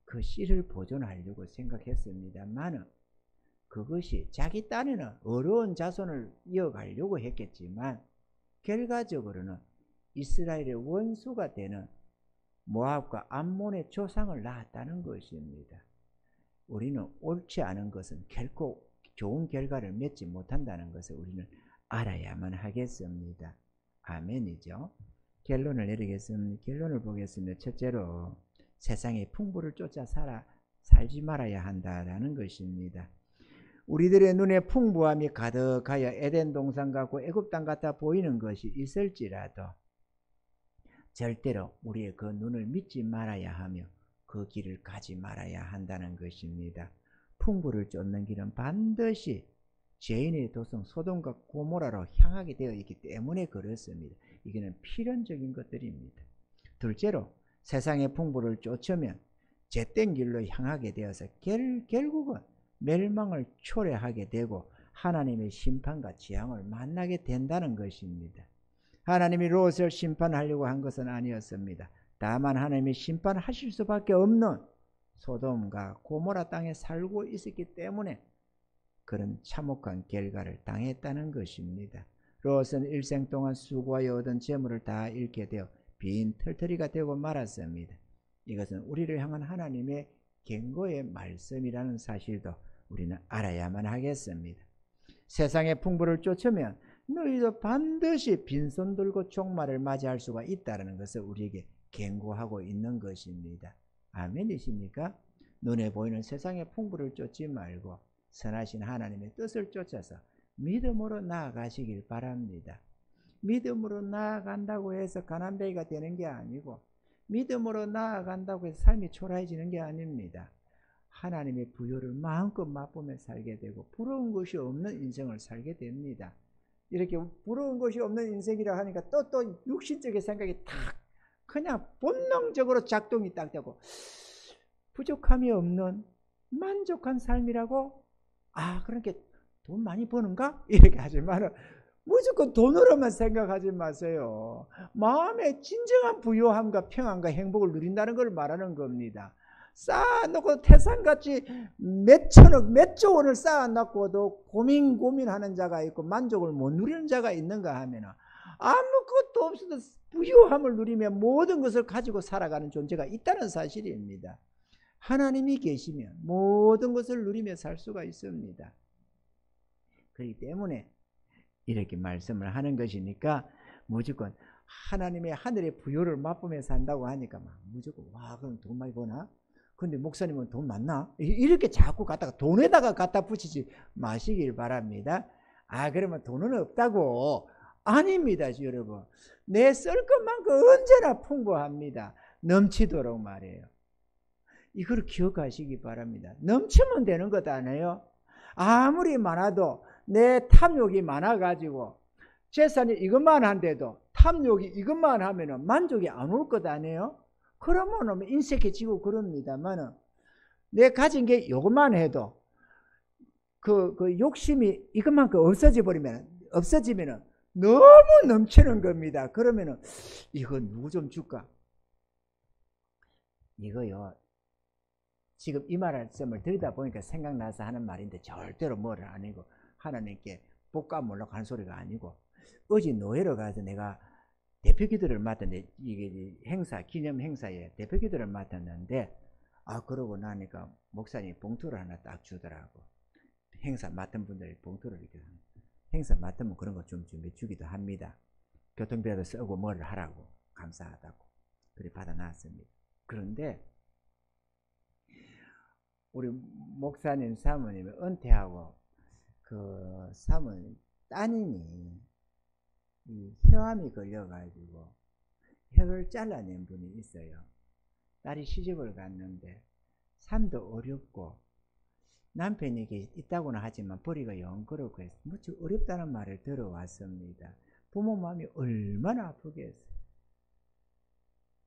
그 씨를 보존하려고 생각했습니다만은 그것이 자기 딴에는 어려운 자손을 이어가려고 했겠지만 결과적으로는 이스라엘의 원수가 되는 모압과 암몬의 조상을 낳았다는 것입니다. 우리는 옳지 않은 것은 결코 좋은 결과를 맺지 못한다는 것을 우리는 알아야만 하겠습니다. 아멘이죠. 결론을 내리겠습니다. 결론을 보겠습니다. 첫째로 세상의 풍부를 쫓아 살지 말아야 한다라는 것입니다. 우리들의 눈에 풍부함이 가득하여 에덴 동산 같고 애굽 땅 같아 보이는 것이 있을지라도 절대로 우리의 그 눈을 믿지 말아야 하며 그 길을 가지 말아야 한다는 것입니다. 풍부를 쫓는 길은 반드시 죄인의 도성 소돔과 고모라로 향하게 되어 있기 때문에 그렇습니다. 이거는 필연적인 것들입니다. 둘째로 세상의 풍부를 쫓으면 죄된 길로 향하게 되어서 결국은 멸망을 초래하게 되고 하나님의 심판과 재앙을 만나게 된다는 것입니다. 하나님이 롯을 심판하려고 한 것은 아니었습니다. 다만 하나님이 심판하실 수밖에 없는 소돔과 고모라 땅에 살고 있었기 때문에 그런 참혹한 결과를 당했다는 것입니다. 롯은 일생 동안 수고하여 얻은 재물을 다 잃게 되어 빈 털터리가 되고 말았습니다. 이것은 우리를 향한 하나님의 경고의 말씀이라는 사실도 우리는 알아야만 하겠습니다. 세상의 풍부를 쫓으면 너희도 반드시 빈손 들고 종말을 맞이할 수가 있다는 것을 우리에게 경고하고 있는 것입니다. 아멘이십니까? 눈에 보이는 세상의 풍부를 쫓지 말고 선하신 하나님의 뜻을 쫓아서 믿음으로 나아가시길 바랍니다. 믿음으로 나아간다고 해서 가난뱅이가 되는 게 아니고 믿음으로 나아간다고 해서 삶이 초라해지는 게 아닙니다. 하나님의 부여를 마음껏 맛보며 살게 되고 부러운 것이 없는 인생을 살게 됩니다. 이렇게 부러운 것이 없는 인생이라 하니까 또 육신적인 생각이 탁 그냥 본능적으로 작동이 딱 되고 부족함이 없는 만족한 삶이라고 그렇게 돈 많이 버는가? 이렇게 하지만 무조건 돈으로만 생각하지 마세요. 마음의 진정한 부요함과 평안과 행복을 누린다는 걸 말하는 겁니다. 쌓아놓고 태산같이 몇 천억 몇 조 원을 쌓아놓고도 고민하는 자가 있고 만족을 못 누리는 자가 있는가 하면 아무것도 없어도 부유함을 누리며 모든 것을 가지고 살아가는 존재가 있다는 사실입니다. 하나님이 계시면 모든 것을 누리며 살 수가 있습니다. 그렇기 때문에 이렇게 말씀을 하는 것이니까 무조건 하나님의 하늘의 부요를 맛보며 산다고 하니까 무조건 그럼 돈 많이 버나? 근데 목사님은 돈 많나? 이렇게 자꾸 돈에다가 갖다 붙이지 마시길 바랍니다. 그러면 돈은 없다고. 아닙니다, 여러분. 내 쓸 것만큼 언제나 풍부합니다. 넘치도록 말해요. 이걸 기억하시기 바랍니다. 넘치면 되는 것 아니에요? 아무리 많아도 내 탐욕이 많아가지고 재산이 이것만 한데도 탐욕이 이것만 하면 만족이 안 올 것 아니에요? 그러면 인색해지고 그럽니다만 내 가진 게 이것만 해도 그 욕심이 이것만큼 없어지면 너무 넘치는 겁니다. 그러면 이거 누구 좀 줄까? 이거요. 지금 이 말씀을 들다 보니까 생각나서 하는 말인데 절대로 뭐를 아니고 하나님께 볶아 몰라고 하는 소리가 아니고 어제 노예로 가서 내가 대표기도를 맡았는데 이게 기념 행사에 대표기도를 맡았는데 그러고 나니까 목사님이 봉투를 하나 딱 주더라고. 행사 맡은 분들이 봉투를 이렇게 행사 맡으면 그런 거 좀 준비해 주기도 합니다. 교통비라도 쓰고 뭐를 하라고 감사하다고 그래 받아놨습니다. 그런데 우리 목사님 사모님이 은퇴하고 그 사모님 따님이 이 혀암이 걸려가지고 혀를 잘라낸 분이 있어요. 딸이 시집을 갔는데 삶도 어렵고 남편이 있다고는 하지만 벌이가 영 그렇고 해서 무척 어렵다는 말을 들어왔습니다. 부모 마음이 얼마나 아프겠어요.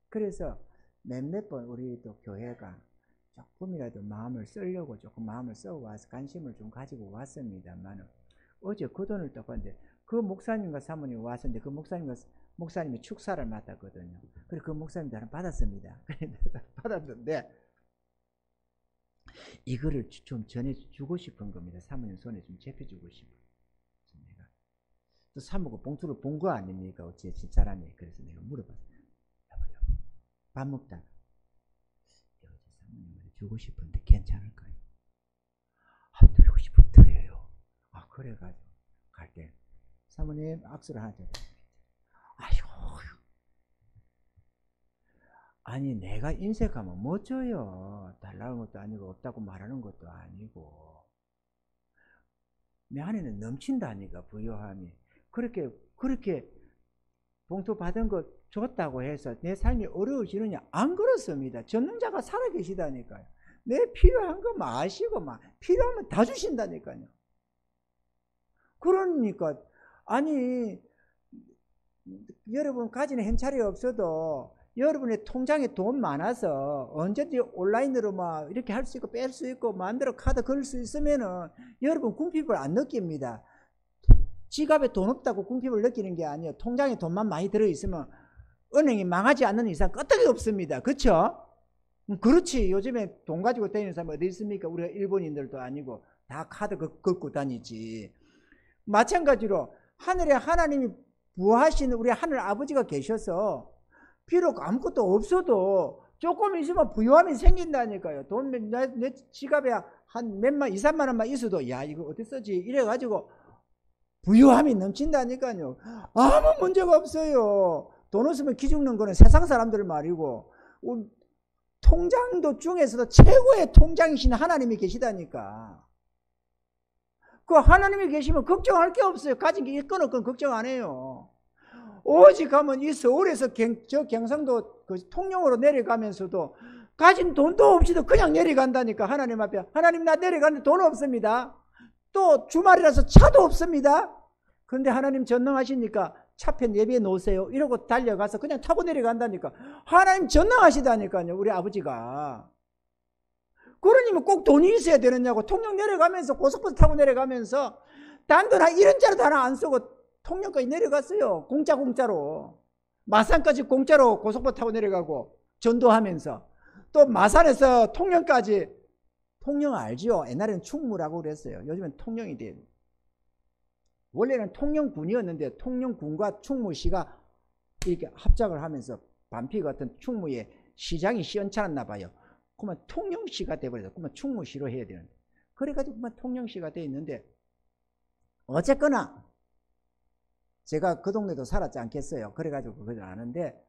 그래서 몇몇 번 우리 또 교회가 조금이라도 마음을 쓰려고 조금 마음을 써와서 관심을 좀 가지고 왔습니다만 어제 그 돈을 또 건데 그 목사님과 사모님이 왔었는데 그 목사님이 축사를 맡았거든요. 그래서 그 목사님도 하나 받았습니다. 받았는데 이거를 좀 전해주고 싶은 겁니다. 사모님 손에 좀 잡혀주고 싶어요. 내가 또 사모가 봉투를 본 거 아닙니까? 어째 집사람이. 그래서 내가 물어봤어요. 여보, 밥 먹다가 어제 사모님한테 주고 싶은데 괜찮을까요? 아, 드리고 싶으면 드려요. 아, 그래가지고 갈 때 사모님 악수를 하죠. 아이고, 아니 내가 인색하면 뭐 줘요. 달라는 것도 아니고 없다고 말하는 것도 아니고 내 안에는 넘친다니까 부요함이. 그렇게 봉투 받은 거 줬다고 해서 내 삶이 어려워지느냐? 안 그렇습니다. 전능자가 살아계시다니까요. 내 필요한 거 마시고 막 필요하면 다 주신다니까요. 그러니까 아니 여러분 가진 현찰이 없어도 여러분의 통장에 돈 많아서 언제든지 온라인으로 막 이렇게 할 수 있고 뺄 수 있고 마음대로 카드 걸 수 있으면은 여러분 궁핍을 안 느낍니다. 지갑에 돈 없다고 궁핍을 느끼는 게 아니에요. 통장에 돈만 많이 들어있으면 은행이 망하지 않는 이상 끄떡이 없습니다. 그렇죠? 그렇지. 요즘에 돈 가지고 다니는 사람 어디 있습니까? 우리가 일본인들도 아니고 다 카드 긁고 다니지. 마찬가지로 하늘에 하나님이 부하신 우리 하늘 아버지가 계셔서 비록 아무것도 없어도 조금 있으면 부유함이 생긴다니까요. 돈 내 지갑에 한 몇만 2, 3만 원만 있어도 야 이거 어디 쓰지 이래가지고 부유함이 넘친다니까요. 아무 문제가 없어요. 돈 없으면 기죽는 거는 세상 사람들 말이고 통장도 중에서도 최고의 통장이신 하나님이 계시다니까. 그 하나님이 계시면 걱정할 게 없어요. 가진 게 있건 없건 걱정 안 해요. 오직 가면 이 서울에서 저 경상도 그 통영으로 내려가면서도 가진 돈도 없이도 그냥 내려간다니까. 하나님 앞에 하나님 나 내려가는데 돈 없습니다. 또 주말이라서 차도 없습니다. 그런데 하나님 전능하시니까 차편 예비해 놓으세요 이러고 달려가서 그냥 타고 내려간다니까. 하나님 전능하시다니까요. 우리 아버지가. 그러니면 꼭 돈이 있어야 되느냐고. 통영 내려가면서 고속버스 타고 내려가면서 단돈 한 1원짜리도 하나 안 쓰고 통영까지 내려갔어요. 공짜로. 마산까지 공짜로 고속버스 타고 내려가고 전도하면서 또 마산에서 통영까지. 통영 알죠? 옛날에는 충무라고 그랬어요. 요즘엔 통영이 돼요. 원래는 통영군이었는데 통영군과 충무시가 이렇게 합작을 하면서 반피 같은 충무에 시장이 시원찮았나 봐요. 그러면 통영시가 돼버려서 그러면 충무시로 해야 되는데 그래가지고 그만 통영시가 돼 있는데 어쨌거나 제가 그 동네도 살았지 않겠어요. 그래가지고 그걸 아는데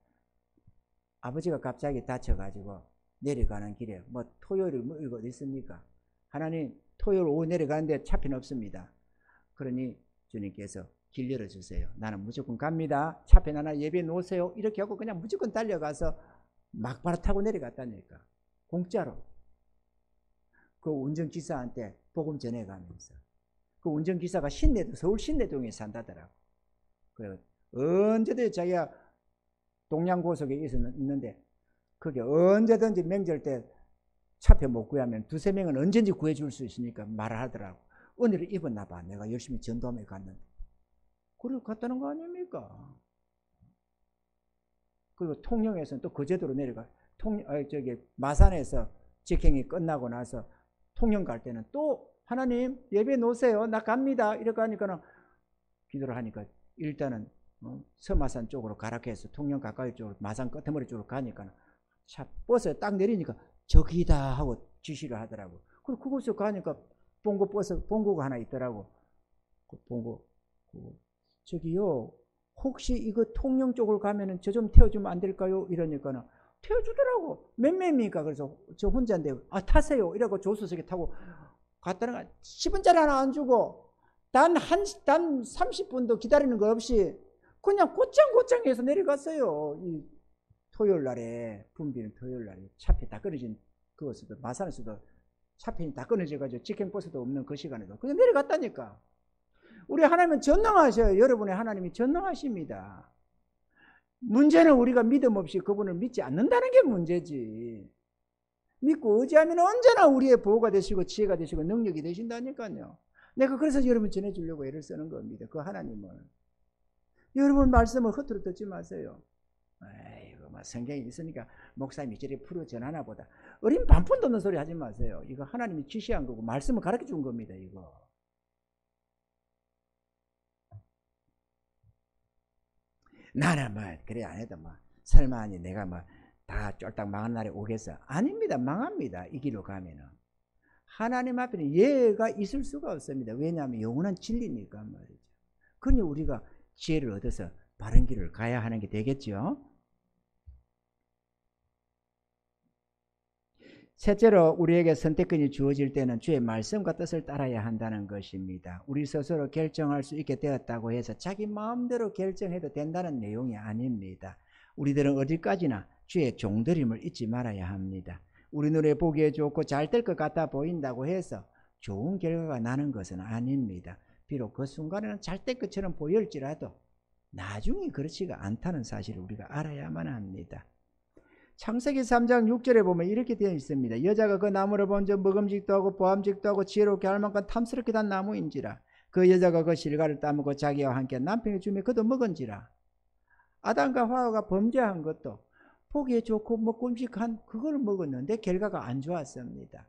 아버지가 갑자기 다쳐가지고 내려가는 길에 뭐 토요일이 뭐 이거 어디 있습니까? 하나님 토요일 오후 내려가는데 차편 없습니다. 그러니 주님께서 길 열어주세요. 나는 무조건 갑니다. 차편 하나 예비해 놓으세요. 이렇게 하고 그냥 무조건 달려가서 막바로 타고 내려갔다니까. 공짜로. 그 운전기사한테 복음 전해가면서. 그 운전기사가 서울 신내동에 산다더라고. 그래 언제든지 자기가 동양고속에 있는데 그게 언제든지 명절 때 차표 못 구하면 두세 명은 언제든지 구해줄 수 있으니까 말을 하더라고. 은혜를 입었나 봐. 내가 열심히 전도하며 갔는데. 그리고 갔다는 거 아닙니까? 그리고 통영에서는 또 거제도로 내려가. 마산에서 직행이 끝나고 나서 통영 갈 때는 또 하나님 예배 놓으세요. 나 갑니다. 이렇게 하니까는 기도를 하니까 일단은 서마산 쪽으로 가락해서 통영 가까이 쪽으로 마산 끝머리 쪽으로 가니까 차 버스에 딱 내리니까 저기다 하고 지시를 하더라고. 그리고 그곳에 가니까 봉고가 하나 있더라고. 그 봉고 저기요 혹시 이거 통영 쪽으로 가면은 저 좀 태워주면 안 될까요? 이러니까는 태워주더라고. 몇 명입니까? 그래서 저 혼자인데 타세요. 이러고 조수석에 타고 갔다는 거 10원짜리 하나 안 주고 단 30분도 기다리는 거 없이 그냥 곧장해서 내려갔어요. 이 토요일 날에 붐비는 토요일 날에 차편이 다 끊어진 그것에도 마산에서도 차편이 다 끊어져가지고 직행버스도 없는 그 시간에도 그냥 내려갔다니까. 우리 하나님은 전능하셔요. 여러분의 하나님이 전능하십니다. 문제는 우리가 믿음 없이 그분을 믿지 않는다는 게 문제지. 믿고 의지하면 언제나 우리의 보호가 되시고 지혜가 되시고 능력이 되신다니까요. 내가 그래서 여러분 전해주려고 애를 쓰는 겁니다. 그 하나님을. 여러분 말씀을 허투루 듣지 마세요. 이거 막 성경에 있으니까 목사님이 저리 풀어 전하나 보다. 어린 반푼 듣는 소리 하지 마세요. 이거 하나님이 지시한 거고 말씀을 가르쳐 준 겁니다. 이거. 나는 뭐 그래 안 해도 뭐 설마 아니 내가 뭐 다 쫄딱 망한 날이 오겠어? 아닙니다. 망합니다. 이 길로 가면은. 하나님 앞에는 예가 있을 수가 없습니다. 왜냐하면 영원한 진리니까 말이죠. 그러니 우리가 지혜를 얻어서 바른 길을 가야 하는 게 되겠죠. 셋째로 우리에게 선택권이 주어질 때는 주의 말씀과 뜻을 따라야 한다는 것입니다. 우리 스스로 결정할 수 있게 되었다고 해서 자기 마음대로 결정해도 된다는 내용이 아닙니다. 우리들은 어디까지나 주의 종들임을 잊지 말아야 합니다. 우리 눈에 보기에 좋고 잘 될 것 같아 보인다고 해서 좋은 결과가 나는 것은 아닙니다. 비록 그 순간에는 잘 될 것처럼 보일지라도 나중에 그렇지가 않다는 사실을 우리가 알아야만 합니다. 창세기 3장 6절에 보면 이렇게 되어 있습니다. 여자가 그 나무를 본즉 먹음직도 하고 보암직도 하고 지혜롭게 할 만큼 탐스럽게 단 나무인지라. 그 여자가 그 실과를 따먹고 자기와 함께 남편이 주며 그도 먹은지라. 아담과 하와가 범죄한 것도 보기에 좋고 먹음직한 그걸 먹었는데 결과가 안 좋았습니다.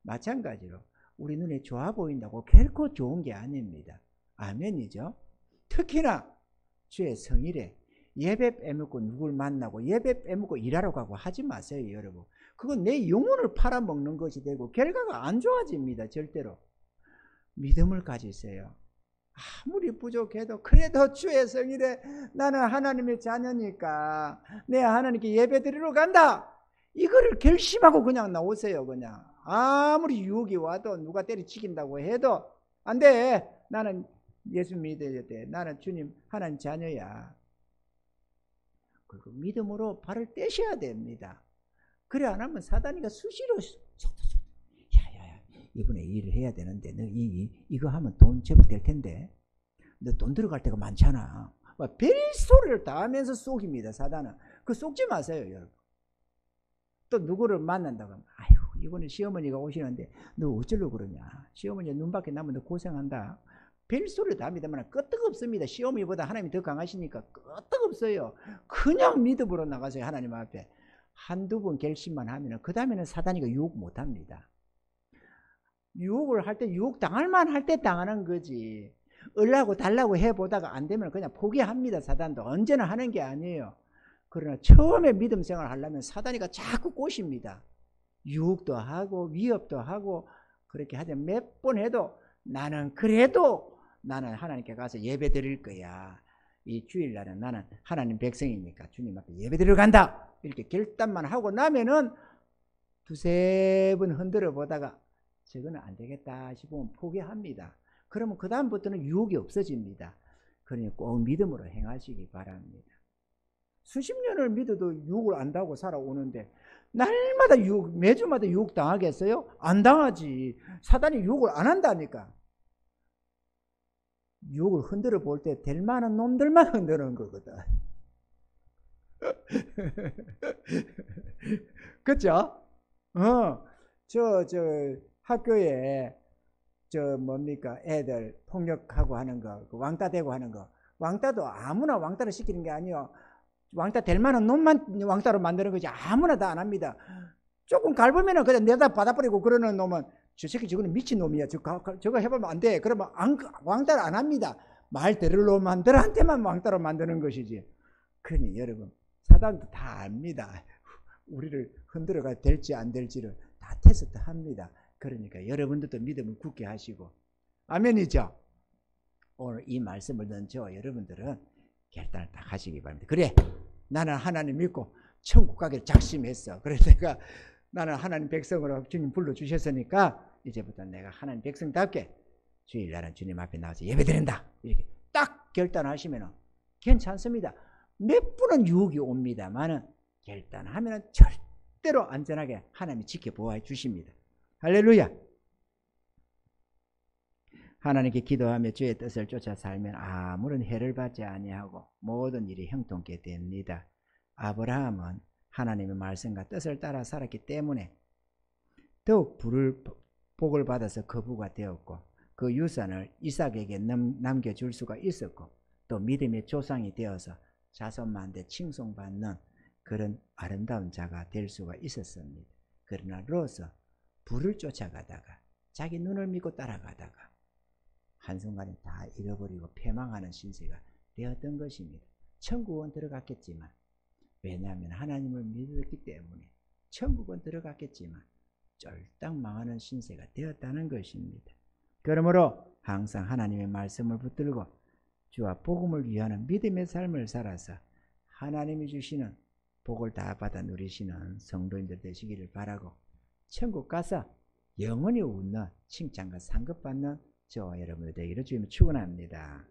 마찬가지로 우리 눈에 좋아 보인다고 결코 좋은 게 아닙니다. 아멘이죠. 특히나 주의 성일에 예배 빼먹고 누굴 만나고 예배 빼먹고 일하러 가고 하지 마세요. 여러분. 그건 내 영혼을 팔아먹는 것이 되고 결과가 안 좋아집니다. 절대로. 믿음을 가지세요. 아무리 부족해도 그래도 주의 성일에 나는 하나님의 자녀니까 내 하나님께 예배 드리러 간다. 이거를 결심하고 그냥 나오세요. 그냥. 아무리 유혹이 와도 누가 때려치긴다고 해도 안 돼. 나는 예수 믿어야 돼. 나는 주님 하나님 자녀야. 그리고 믿음으로 발을 떼셔야 됩니다. 그래 안 하면 사단이가 수시로 야야야 이번에 일을 해야 되는데 너 이거 하면 돈 제법 될 텐데 너 돈 들어갈 때가 많잖아. 별소리를 다 하면서 속입니다. 사단은. 그 속지 마세요. 여러분. 또 누구를 만난다고 하면 아이고 이번에 시어머니가 오시는데 너 어쩌려고 그러냐. 시어머니가 눈밖에 나면 너 고생한다. 별소리를 다 합니다만 끄떡없습니다. 시어머니보다 하나님이 더 강하시니까 끄떡없어요. 그냥 믿음으로 나가세요. 하나님 앞에. 한두 번 결심만 하면 그 다음에는 사단이가 유혹 못합니다. 유혹을 할 때 유혹 당할만 할 때 당하는 거지. 을라고 달라고 해보다가 안 되면 그냥 포기합니다. 사단도. 언제나 하는 게 아니에요. 그러나 처음에 믿음 생활을 하려면 사단이가 자꾸 꼬십니다. 유혹도 하고 위협도 하고 그렇게 하자 몇 번 해도 나는 그래도 나는 하나님께 가서 예배 드릴 거야. 이 주일날은 나는 하나님 백성이니까 주님 앞에 예배 드리러 간다. 이렇게 결단만 하고 나면은 두세 번 흔들어 보다가 저거는 안 되겠다 싶으면 포기합니다. 그러면 그 다음부터는 유혹이 없어집니다. 그러니 꼭 믿음으로 행하시기 바랍니다. 수십 년을 믿어도 유혹을 안 당하고 살아오는데 날마다 유혹, 매주마다 유혹 당하겠어요? 안 당하지. 사단이 유혹을 안 한다니까. 유혹을 흔들어 볼 때 될 만한 놈들만 흔드는 거거든. 그쵸? 저 학교에 뭡니까? 애들 폭력하고 하는 거, 왕따 되고 하는 거. 왕따도 아무나 왕따를 시키는 게 아니에요. 왕따 될 만한 놈만 왕따로 만드는 거지. 아무나 다 안 합니다. 조금 갈으면 그냥 내다 받아버리고 그러는 놈은 저 새끼 저거는 미친놈이야. 저거 해보면 안 돼. 그러면 왕따를 안 합니다. 말 들을 놈들한테만 왕따로 만드는 것이지. 그러니 여러분 사단도 다 압니다. 우리를 흔들어가 될지 안 될지를 다 테스트 합니다. 그러니까 여러분들도 믿음을 굳게 하시고 아멘이죠. 오늘 이 말씀을 듣는 저 여러분들은 결단을 딱 하시기 바랍니다. 그래 나는 하나님 믿고 천국 가기를 작심했어. 그래서 내가 나는 하나님 백성으로 주님 불러주셨으니까 이제부터 내가 하나님 백성답게 주일날은 주님 앞에 나와서 예배드린다. 이렇게 딱 결단하시면 괜찮습니다. 몇 분은 유혹이 옵니다만은 결단하면 절대로 안전하게 하나님이 지켜보아 주십니다. 할렐루야. 하나님께 기도하며 주의 뜻을 쫓아 살면 아무런 해를 받지 아니하고 모든 일이 형통케 됩니다. 아브라함은 하나님의 말씀과 뜻을 따라 살았기 때문에 더욱 복을 받아서 거부가 되었고 그 유산을 이삭에게 남겨줄 수가 있었고 또 믿음의 조상이 되어서 자손만대 칭송받는 그런 아름다운 자가 될 수가 있었습니다. 그러나 롯은 불을 쫓아가다가 자기 눈을 믿고 따라가다가 한순간에 다 잃어버리고 패망하는 신세가 되었던 것입니다. 천국은 들어갔겠지만 왜냐하면 하나님을 믿었기 때문에 천국은 들어갔겠지만 쫄딱 망하는 신세가 되었다는 것입니다. 그러므로 항상 하나님의 말씀을 붙들고 주와 복음을 위하는 믿음의 삶을 살아서 하나님이 주시는 복을 다 받아 누리시는 성도인들 되시기를 바라고 천국 가서 영원히 웃는 칭찬과 상급받는 저와 여러분들 되기를 주님을 축원합니다.